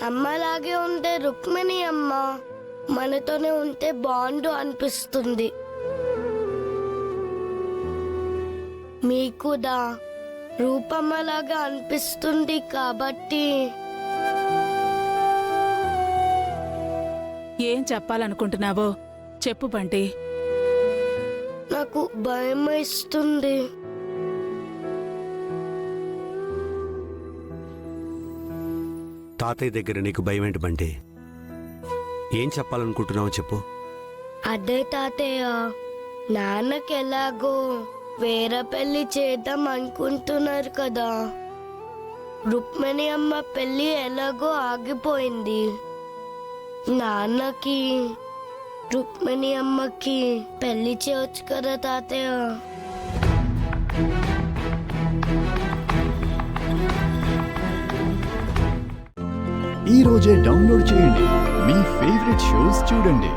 అమ్మలాగే ఉంటే రుక్మిణి అమ్మ మనతోనే ఉంటే బాండు అనిపిస్తుంది. మీకుదా రూపమ్మలాగా అనిపిస్తుంది కాబట్టి. ఏం చెప్పాలనుకుంటున్నావో చెప్పు బంటి. నాకు భయం ఇస్తుంది. తాతయ్య దగ్గర నీకు భయం ఏంటి బంటి? ఏం చెప్పాలనుకుంటున్నావో చెప్పు. అదే తాతయ్య, నాన్నకి ఎలాగో వేరే పెళ్లి చేద్దాం అనుకుంటున్నారు కదా. రుక్మిణి అమ్మ పెళ్లి ఎలాగో ఆగిపోయింది. నాన్నకి రుక్మిణి అమ్మకి పెళ్లి చేయొచ్చు కదా తాతయ్య. ఈ రోజే డౌన్లోడ్ చేయండి, మీ ఫేవరెట్ షోస్ చూడండి.